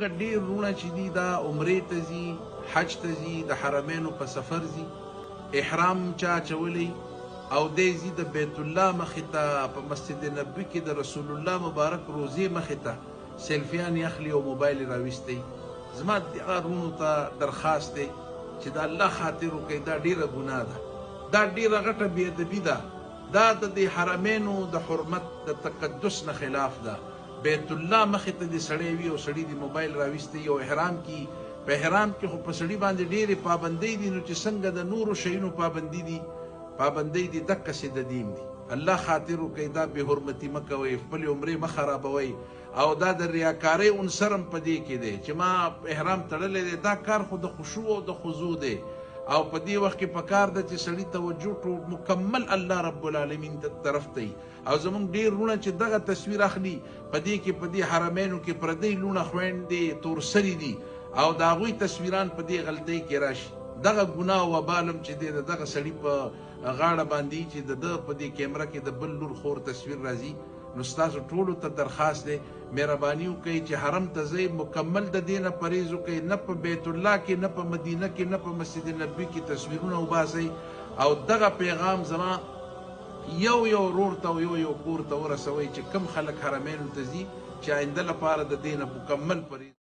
زمونږ ډېر وروڼه چې دي دا عمرې ته ځي، حج ته ځي، د حرمینو په سفر ځي، احرام چا اچولی او دی ځي د بیت الله مخې ته په مسجد نبوي کې د رسول الله مبارک روضې مخې ته سیلفیان یې اخلي او موبایل یې راویستی. زما دغه وروڼو ته درخواست دی چې د الله خاطر وکړئ، دا ډېره ګناه ده، دا ډېره غټه بېادبي ده، دا د دې حرمینو د حرمت د تقدس نه خلاف ده. بیت الله مخې ته دې سړی وي او سړي دې موبایل راویستی او احرام کې، په احرام کې خو په سړي باندې ډېرې پابندۍ دي، نو چې څنګه د نورو شیونو پابندي دي، پابندۍ دي دقسې د دین دي. الله خاطر وکړئ، دا بې حرمتي مه کوئ، خپلې عمرې مه خرابوئ. او دا د ریاکارۍ عنصر هم په دې کې دی چې ما احرام تړلی دی، دا کار خو د خشوع او د خضوع دی. او په دې وخت کې پکار ده چې سړي توجه ټول مکمل الله رب العالمین طرف ته وي. او زمونږ ډېر وروڼه چې دغه تصویر اخلي، په دې کې په دې حرمینو کې پردۍ لوڼه خویندې تورسري دي او د هغوی تصویران په دې غلطۍ کې راشي. دغه ګناه او وبال هم چې دی د دغه سړي په غاړه باندې چې د ده په دې کیمره کې د بل لور خور تصویر راځي. نو ستاسو ټولو ته درخواست دی، مهرباني وکړئ چې حرم ته ځئ، مکمل د دې نه پرهیز وکړئ، نه په بیت الله کې، نه په مدینه کې، نه په مسجد نبوي کې تصویرونه وباسئ. او دغه پیغام زما یو ورور ته او یو کور ته ورسوئ چې کم خلک حرمینو ته ځي، چې آینده لپاره د دې نه مکمل پرهیز